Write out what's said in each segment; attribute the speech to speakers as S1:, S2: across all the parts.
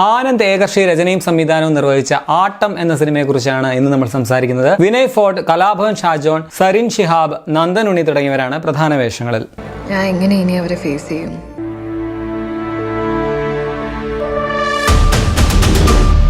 S1: ആനന്ദ് ഏകർഷി രചനയും സംവിധാനവും നിർവഹിച്ച ആട്ടം എന്ന സിനിമയെക്കുറിച്ചാണ് ഇന്ന് നമ്മൾ സംസാരിക്കുന്നത്. വിനയ് ഫോർട്ട്, കലാഭവൻ ഷാജോൺ, സരിൻ ഷിഹാബ്, നന്ദൻ ഉണ്ണി തുടങ്ങിയവരാണ് പ്രധാന വേഷങ്ങളിൽ.
S2: ഞാൻ എങ്ങനെ ഇനി അവരെ ഫേസ് ചെയ്യും?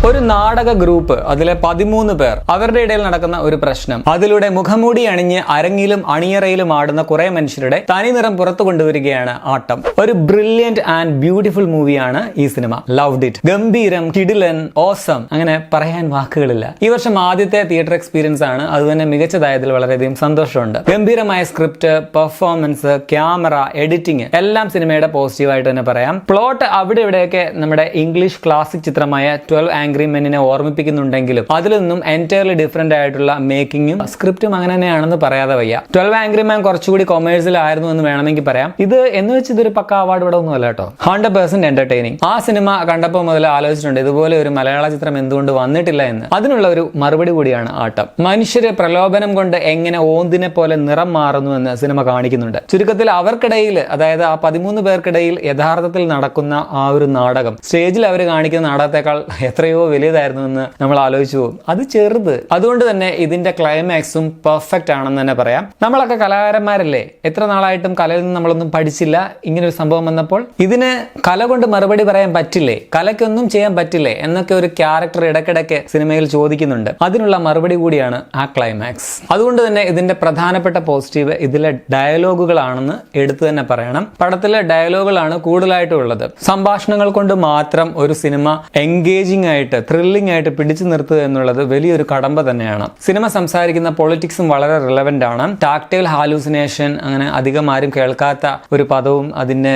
S1: ഒരു നാടക ഗ്രൂപ്പ്, അതിലെ 13 പേർ, അവരുടെ ഇടയിൽ നടക്കുന്ന ഒരു പ്രശ്നം, അതിലൂടെ മുഖംമൂടി അണിഞ്ഞ് അരങ്ങിലും അണിയറയിലും ആടുന്ന കുറെ മനുഷ്യരുടെ തനിനിറം പുറത്തു കൊണ്ടുവരികയാണ് ആട്ടം. ഒരു ബ്രില്യന്റ് ആൻഡ് ബ്യൂട്ടിഫുൾ മൂവിയാണ് ഈ സിനിമ. Loved it. ഗംഭീരം, കിടിലൻ, ഓസം, അങ്ങനെ പറയാൻ വാക്കുകളില്ല. ഈ വർഷം ആദ്യത്തെ തിയേറ്റർ എക്സ്പീരിയൻസ് ആണ്. അതുതന്നെ മികച്ചതായതിൽ വളരെയധികം സന്തോഷമുണ്ട്. ഗംഭീരമായ സ്ക്രിപ്റ്റ്, പെർഫോമൻസ്, ക്യാമറ, എഡിറ്റിംഗ് എല്ലാം സിനിമയുടെ പോസിറ്റീവായിട്ട് തന്നെ പറയാം. പ്ലോട്ട് അവിടെ ഇവിടെയൊക്കെ നമ്മുടെ ഇംഗ്ലീഷ് ക്ലാസിക് ചിത്രമായ 12 ആംഗ്രി മെന്നിനെ ഓർമ്മിപ്പിക്കുന്നുണ്ടെങ്കിലും അതിൽ നിന്നും എൻറ്റയർലി ഡിഫറെന്റ് ആയിട്ടുള്ള മേക്കിങ്ങും സ്ക്രിപ്റ്റും അങ്ങനെ തന്നെയാണെന്ന് പറയാതെ വയ്യ. 12 ആംഗ്രി മാൻ കുറച്ചുകൂടി കൊമേഴ്സ്യൽ ആയിരുന്നു എന്ന് വേണമെങ്കിൽ പറയാം. ഇത് എന്ന് വെച്ച് ഇതൊരു പക്ക അവാർഡ് ഇവിടെ ഒന്നും അല്ല കേട്ടോ. 100% എന്റർടൈനിങ്. ആ സിനിമ കണ്ടപ്പോൾ മുതൽ ആലോചിച്ചിട്ടുണ്ട് ഇതുപോലെ ഒരു മലയാള ചിത്രം എന്തുകൊണ്ട് വന്നിട്ടില്ല എന്ന്. അതിനുള്ള ഒരു മറുപടി കൂടിയാണ് ആട്ടം. മനുഷ്യരെ പ്രലോഭനം കൊണ്ട് എങ്ങനെ ഓന്തിനെ പോലെ നിറം മാറുന്നു എന്ന് സിനിമ കാണിക്കുന്നുണ്ട്. ചുരുക്കത്തിൽ അവർക്കിടയിൽ, അതായത് ആ 13 പേർക്കിടയിൽ യഥാർത്ഥത്തിൽ നടക്കുന്ന ആ ഒരു നാടകം സ്റ്റേജിൽ അവർ കാണിക്കുന്ന നാടകത്തെക്കാൾ എത്രയോ വലിയതായിരുന്നു എന്ന് നമ്മൾ ആലോചിച്ചു പോകും. അത് ചെറുത്. അതുകൊണ്ട് തന്നെ ഇതിന്റെ ക്ലൈമാക്സും പെർഫെക്റ്റ് ആണെന്ന് തന്നെ പറയാം. നമ്മളൊക്കെ കലാകാരന്മാരല്ലേ? എത്ര നാളായിട്ടും കലയിൽ നിന്ന് നമ്മളൊന്നും പഠിച്ചില്ല. ഇങ്ങനെ ഒരു സംഭവം വന്നപ്പോൾ ഇതിന് കല കൊണ്ട് മറുപടി പറയാൻ പറ്റില്ലേ, കലയ്ക്കൊന്നും ചെയ്യാൻ പറ്റില്ലേ എന്നൊക്കെ ഒരു ക്യാരക്ടർ ഇടയ്ക്കിടയ്ക്ക് സിനിമയിൽ ചോദിക്കുന്നുണ്ട്. അതിനുള്ള മറുപടി കൂടിയാണ് ആ ക്ലൈമാക്സ്. അതുകൊണ്ട് തന്നെ ഇതിന്റെ പ്രധാനപ്പെട്ട പോസിറ്റീവ് ഇതിലെ ഡയലോഗുകളാണെന്ന് എടുത്തു തന്നെ പറയണം. പടത്തിലെ ഡയലോഗുകളാണ് കൂടുതലായിട്ടും ഉള്ളത്. സംഭാഷണങ്ങൾ കൊണ്ട് മാത്രം ഒരു സിനിമ എൻഗേജിംഗ് ആയിട്ട്, ത്രില്ലിംഗ് ആയിട്ട് പിടിച്ചു നിർത്തുക എന്നുള്ളത് വലിയൊരു കടമ്പ തന്നെയാണ്. സിനിമ സംസാരിക്കുന്ന പൊളിറ്റിക്സും വളരെ റിലവന്റ് ആണ്. ടാക്ടൈൽ ഹാലൂസിനേഷൻ, അങ്ങനെ അധികം ആരും കേൾക്കാത്ത ഒരു പദവും അതിന്റെ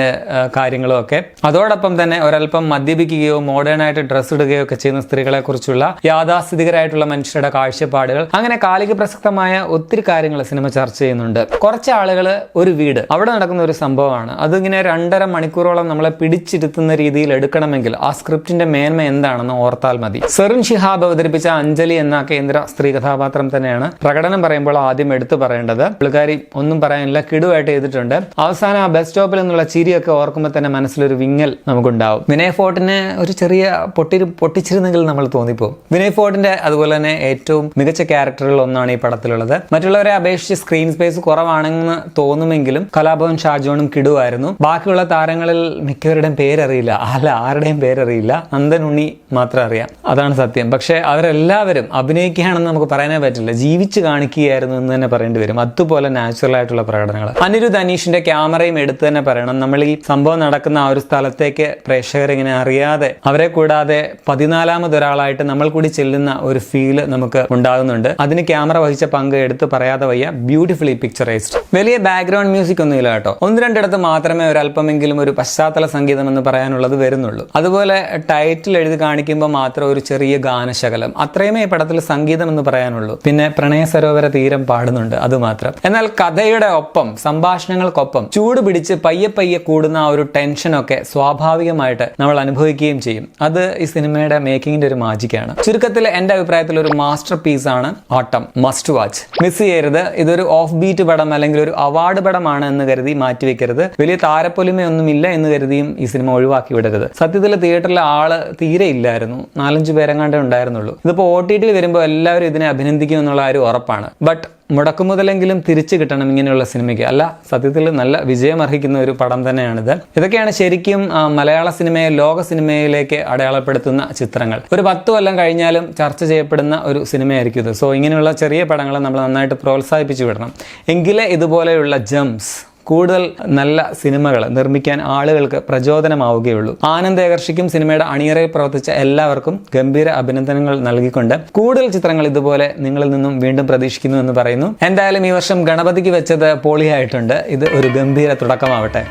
S1: കാര്യങ്ങളും ഒക്കെ. അതോടൊപ്പം തന്നെ ഒരൽപ്പം മദ്യപിക്കുകയോ മോഡേൺ ആയിട്ട് ഡ്രസ് ഇടുകയോ ഒക്കെ ചെയ്യുന്ന സ്ത്രീകളെ കുറിച്ചുള്ള യാഥാസ്ഥിതികരായിട്ടുള്ള മനുഷ്യരുടെ കാഴ്ചപ്പാടുകൾ, അങ്ങനെ കാലിക പ്രസക്തമായ ഒത്തിരി കാര്യങ്ങൾ സിനിമ ചർച്ച ചെയ്യുന്നുണ്ട്. കുറച്ച് ആളുകൾ, ഒരു വീട്, അവിടെ നടക്കുന്ന ഒരു സംഭവമാണ്. അതിങ്ങനെ 2.5 മണിക്കൂറോളം നമ്മളെ പിടിച്ചിരുത്തുന്ന രീതിയിൽ എടുക്കണമെങ്കിൽ ആ സ്ക്രിപ്റ്റിന്റെ മേന്മ എന്താണെന്ന് ഓർത്താൽ മതി. സരിൻ ഷിഹാബ് അവതരിപ്പിച്ച അഞ്ജലി എന്ന കേന്ദ്ര സ്ത്രീ കഥാപാത്രം തന്നെയാണ് പ്രകടനം പറയുമ്പോൾ ആദ്യം എടുത്തു പറയേണ്ടത്. പുള്ളിക്കാരി ഒന്നും പറയാനില്ല, കിടുവായിട്ട് ചെയ്തിട്ടുണ്ട്. അവസാനം ആ ബസ് സ്റ്റോപ്പിൽ നിന്നുള്ള ചിരിയൊക്കെ ഓർക്കുമ്പോൾ തന്നെ മനസ്സിലൊരു വിങ്ങൽ നമുക്കുണ്ടാവും. വിനയ് ഫോർട്ടിനെ ഒരു ചെറിയ പൊട്ടിച്ചിരുന്നെങ്കിൽ നമ്മൾ തോന്നിപ്പോകും. വിനയ് ഫോർട്ടിന്റെ അതുപോലെ തന്നെ ഏറ്റവും മികച്ച ക്യാരക്ടറുകളിൽ ഒന്നാണ് ഈ പടത്തിലുള്ളത്. മറ്റുള്ളവരെ അപേക്ഷിച്ച് സ്ക്രീൻ സ്പേസ് കുറവാണെന്ന് തോന്നുമെങ്കിലും കലാഭവൻ ഷാജോണും കിടുവായിരുന്നു. ബാക്കിയുള്ള താരങ്ങളിൽ മിക്കവരുടെയും പേരറിയില്ല, ആരുടെയും പേരറിയില്ല. നന്ദൻ ഉണ്ണി മാത്രം അറിയാം. അതാണ് സത്യം. പക്ഷെ അവരെല്ലാവരും അഭിനയിക്കുകയാണെന്ന് നമുക്ക് പറയാനേ പറ്റില്ല, ജീവിച്ച് കാണിക്കുകയായിരുന്നു എന്ന് തന്നെ പറയേണ്ടി വരും. അതുപോലെ നാച്ചുറൽ ആയിട്ടുള്ള പ്രകടനങ്ങൾ. അനിരുദ്ധ് അനീഷിന്റെ ക്യാമറയും എടുത്തു തന്നെ പറയണം. നമ്മൾ ഈ സംഭവം നടക്കുന്ന ആ ഒരു സ്ഥലത്തേക്ക് പ്രേക്ഷകർ ഇങ്ങനെ അറിയാതെ, അവരെ കൂടാതെ 14ാമത് ഒരാളായിട്ട് നമ്മൾ കൂടി ചെല്ലുന്ന ഒരു ഫീല് നമുക്ക് ഉണ്ടാകുന്നുണ്ട്. അതിന് ക്യാമറ വഹിച്ച പങ്ക് എടുത്ത് പറയാതെ വയ്യ. Beautifully picturised. വലിയ ബാക്ക്ഗ്രൗണ്ട് മ്യൂസിക് ഒന്നും ഇല്ല കേട്ടോ. 1-2 മാത്രമേ ഒരല്പമെങ്കിലും ഒരു പശ്ചാത്തല സംഗീതം എന്ന് പറയാനുള്ളത് വരുന്നുള്ളൂ. അതുപോലെ ടൈറ്റിൽ എഴുതി കാണിക്കുമ്പോൾ മാത്രം ഒരു ചെറിയ ഗാനശകലം, അത്രയുമേ ഈ പടത്തിൽ സംഗീതം എന്ന് പറയാനുള്ളൂ. പിന്നെ പ്രണയ സരോവര തീരം പാടുന്നുണ്ട്, അത് മാത്രം. എന്നാൽ കഥയുടെ ഒപ്പം, സംഭാഷണങ്ങൾക്കൊപ്പം ചൂട് പിടിച്ച് പയ്യെ കൂടുന്ന ആ ഒരു ടെൻഷനൊക്കെ സ്വാഭാവികമായിട്ട് നമ്മൾ അനുഭവിക്കുകയും ചെയ്യും. അത് ഈ സിനിമയുടെ മേക്കിങ്ങിന്റെ ഒരു മാജിക്കാണ്. ചുരുക്കത്തിൽ എന്റെ അഭിപ്രായത്തിൽ ഒരു മാസ്റ്റർ പീസ് ആണ് ആട്ടം. മസ്റ്റ് വാച്ച്, മിസ് ചെയ്യരുത്. ഇതൊരു ഓഫ് ബീറ്റ് പടം അല്ലെങ്കിൽ ഒരു അവാർഡ് പടമാണ് എന്ന് കരുതി മാറ്റിവെക്കരുത്. വലിയ താരപ്പൊലിമയൊന്നുമില്ല എന്ന് കരുതിയും ഈ സിനിമ ഒഴിവാക്കി വിടരുത്. സത്യത്തിൽ തിയേറ്ററിലെ ആള് തീരെ ഇല്ലായിരുന്നു. 4-5 പേരെങ്ങാണ്ടേ ഉണ്ടായിരുന്നുള്ളൂ. ഇതിപ്പോൾ OTT വരുമ്പോൾ എല്ലാവരും ഇതിനെ അഭിനന്ദിക്കും എന്നുള്ള ഒരു ഉറപ്പാണ്. ബട്ട് മുടക്കുമുതലെങ്കിലും തിരിച്ചു കിട്ടണം ഇങ്ങനെയുള്ള സിനിമയ്ക്ക്. അല്ല, സത്യത്തിൽ നല്ല വിജയം അർഹിക്കുന്ന ഒരു പടം തന്നെയാണിത്. ഇതൊക്കെയാണ് ശരിക്കും മലയാള സിനിമയെ ലോക സിനിമയിലേക്ക് അടയാളപ്പെടുത്തുന്ന ചിത്രങ്ങൾ. ഒരു 10 കൊല്ലം കഴിഞ്ഞാലും ചർച്ച ചെയ്യപ്പെടുന്ന ഒരു സിനിമയായിരിക്കും ഇത്. സോ ഇങ്ങനെയുള്ള ചെറിയ പടങ്ങൾ നമ്മൾ നന്നായിട്ട് പ്രോത്സാഹിപ്പിച്ചു വിടണം. എങ്കിലേ ഇതുപോലെയുള്ള ജംസ്, കൂടുതൽ നല്ല സിനിമകൾ നിർമ്മിക്കാൻ ആളുകൾക്ക് പ്രചോദനമാവുകയുള്ളൂ. ആനന്ദ് ഏകർഷിക്കും സിനിമയുടെ അണിയറയിൽ പ്രവർത്തിച്ച എല്ലാവർക്കും ഗംഭീര അഭിനന്ദനങ്ങൾ നൽകിക്കൊണ്ട് കൂടുതൽ ചിത്രങ്ങൾ ഇതുപോലെ നിങ്ങളിൽ നിന്നും വീണ്ടും പ്രതീക്ഷിക്കുന്നു എന്ന് പറയുന്നു. എന്തായാലും ഈ വർഷം ഗണപതിക്ക് വെച്ചത് പൊളിയായിട്ടുണ്ട്. ഇത് ഒരു ഗംഭീര തുടക്കമാവട്ടെ.